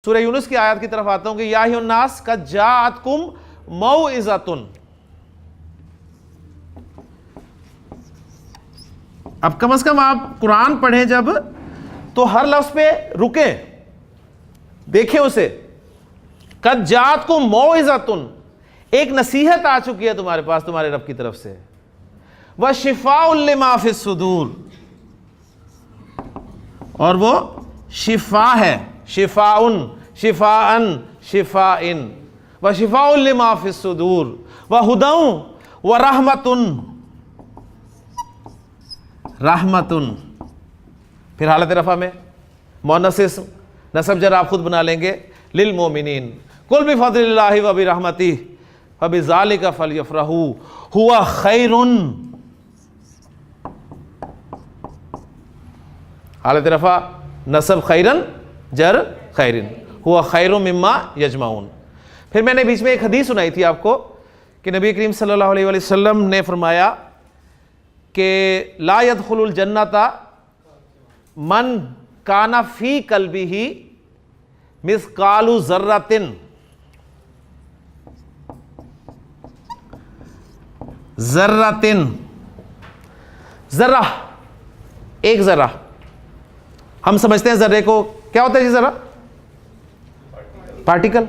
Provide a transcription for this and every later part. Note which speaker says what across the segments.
Speaker 1: سورہ یونس کی آیات کی طرف آتا ہوں کہ یا ایھا الناس قد جاءتکم موعظۃ. اب کم از کم آپ قرآن پڑھیں جب تو ہر لفظ پہ رکیں، دیکھیں اسے. قد جاءتکم موعظۃ، ایک نصیحت آ چکی ہے تمہارے پاس تمہارے رب کی طرف سے. وشفاء لما فی الصدور، اور وہ شفا ہے، شفاء شفاء شفاء وشفاء لما فی الصدور وہدی ورحمۃ رحمۃ. پھر حالت رفع میں مؤنث اسم نصب جر آپ خود بنا لیں گے، للمؤمنین. قل بفضل اللہ وبرحمتہ فبذلک فلیفرحوا ھو خیر. حالت رفع نصب خیرن جر خیرن، ہوا خیر مما یجمعون. پھر میں نے بیچ میں ایک حدیث سنائی تھی آپ کو کہ نبی کریم صلی اللہ علیہ وآلہ وسلم نے فرمایا کہ لا يدخل الجنۃ من کان فی قلبہ مثقال ذرۃ. ذرۃ، ذرہ، ایک ذرہ. ہم سمجھتے ہیں ذرے کو کیا ہوتا ہے جی؟ ذرہ پارٹیکل.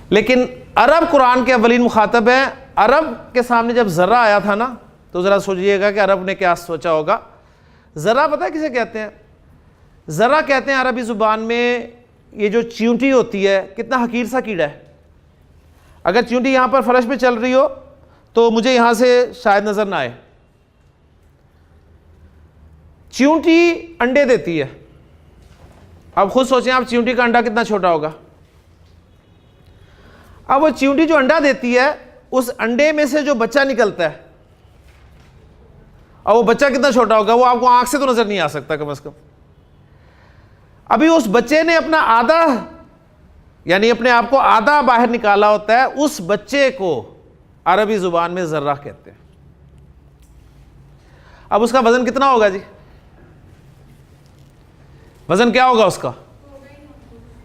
Speaker 1: لیکن عرب قرآن کے اولین مخاطب ہیں. عرب کے سامنے جب ذرہ آیا تھا نا تو ذرا سوچئے گا کہ عرب نے کیا سوچا ہوگا. ذرہ پتہ ہے کسے کہتے ہیں؟ ذرہ کہتے ہیں عربی زبان میں یہ جو چیونٹی ہوتی ہے، کتنا حقیر سا کیڑا ہے. اگر چیونٹی یہاں پر فرش پہ چل رہی ہو تو مجھے یہاں سے شاید نظر نہ آئے. چیونٹی انڈے دیتی ہے. اب خود سوچیں آپ چیونٹی کا انڈا کتنا چھوٹا ہوگا. اب وہ چیونٹی جو انڈا دیتی ہے اس انڈے میں سے جو بچہ نکلتا ہے، اور وہ بچہ کتنا چھوٹا ہوگا، وہ آپ کو آنکھ سے تو نظر نہیں آ سکتا کم از کم. ابھی اس بچے نے اپنا آدھا، یعنی اپنے آپ کو آدھا باہر نکالا ہوتا ہے. اس بچے کو عربی زبان میں ذرہ کہتے ہیں. اب اس کا وزن کتنا ہوگا جی؟ وزن کیا ہوگا اس کا؟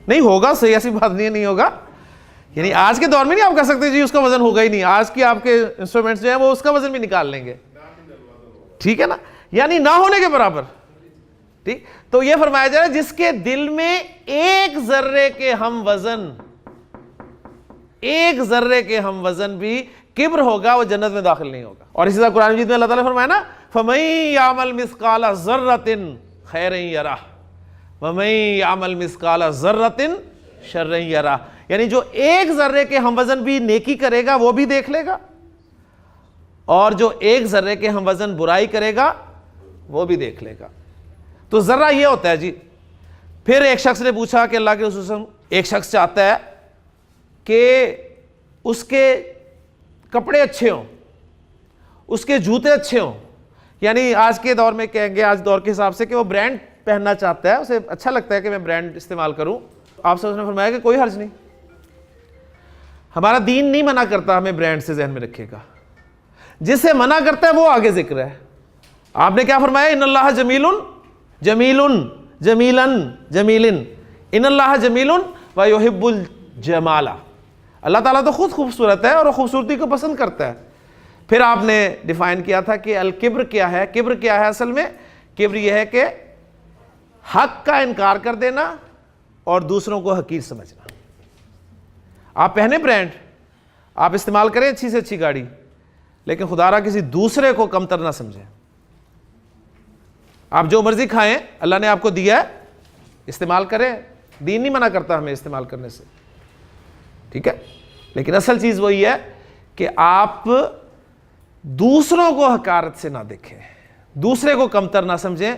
Speaker 1: نہیں ہوگا، صحیح ایسی بات نہیں ہوگا. یعنی آج کے دور میں نہیں آپ کہہ سکتے جی اس کا وزن ہوگا ہی نہیں. آج کی آپ کے انسٹرومنٹس جو ہیں وہ اس کا وزن بھی نکال لیں گے، ٹھیک ہے نا، یعنی نہ ہونے کے برابر. ٹھیک، تو یہ فرمایا جا رہا ہے جس کے دل میں ایک ذرے کے ہم وزن، ایک ذرے کے ہم وزن بھی کبر ہوگا، وہ جنت میں داخل نہیں ہوگا. اور اسی طرح قرآن مجید میں اللہ تعالیٰ نے فرمایا نا فَمَن يَعْمَلْ مِثْقَالَ ذَرَّةٍ خَيْرًا يَرَهُ وَمَن يَعْمَلْ مِثْقَالَ ذَرَّةٍ شَرًّا يَرَهُ. یعنی جو ایک ذرے کے ہم وزن بھی نیکی کرے گا وہ بھی دیکھ لے گا، اور جو ایک ذرے کے ہم وزن برائی کرے گا وہ بھی دیکھ لے گا. تو ذرہ یہ ہوتا ہے جی. پھر ایک شخص نے پوچھا کہ اللہ کے رسول صلی اللہ علیہ وسلم، ایک شخص چاہتا ہے کہ اس کے کپڑے اچھے ہوں، اس کے جوتے اچھے ہوں. یعنی آج کے دور میں کہیں گے، آج دور کے حساب سے، کہ وہ برانڈ پہننا چاہتا ہے، اسے اچھا لگتا ہے کہ میں برانڈ استعمال کروں. آپ سے اس نے فرمایا کہ کوئی حرج نہیں، ہمارا دین نہیں منع کرتا ہمیں برانڈ سے ذہن میں رکھے گا. جسے منع کرتا ہے وہ آگے ذکر ہے. آپ نے کیا فرمایا؟ ان اللہ جمیل جمیل جمیلن جمیلن، ان اللہ جمیل ویحب الجمال. اللہ تعالیٰ تو خود خوبصورت ہے اور وہ خوبصورتی کو پسند کرتا ہے. پھر آپ نے ڈیفائن کیا تھا کہ الکبر کیا ہے. کبر کیا ہے اصل میں؟ کبر یہ ہے کہ حق کا انکار کر دینا اور دوسروں کو حقیر سمجھنا. آپ پہنے برانڈ، آپ استعمال کریں اچھی سے اچھی گاڑی، لیکن خدا را کسی دوسرے کو کمتر نہ سمجھیں. آپ جو مرضی کھائیں، اللہ نے آپ کو دیا ہے، استعمال کریں. دین نہیں منع کرتا ہمیں استعمال کرنے سے، ٹھیک ہے. لیکن اصل چیز وہی ہے کہ آپ دوسروں کو حقارت سے نہ دیکھیں، دوسرے کو کمتر نہ سمجھیں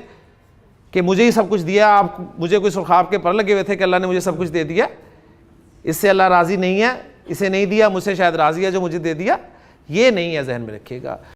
Speaker 1: کہ مجھے ہی سب کچھ دیا. آپ مجھے کوئی سرخاب کے پر لگے ہوئے تھے کہ اللہ نے مجھے سب کچھ دے دیا، اس سے اللہ راضی نہیں ہے، اسے نہیں دیا، مجھ سے شاید راضی ہے جو مجھے دے دیا. یہ نہیں ہے، ذہن میں رکھیے گا.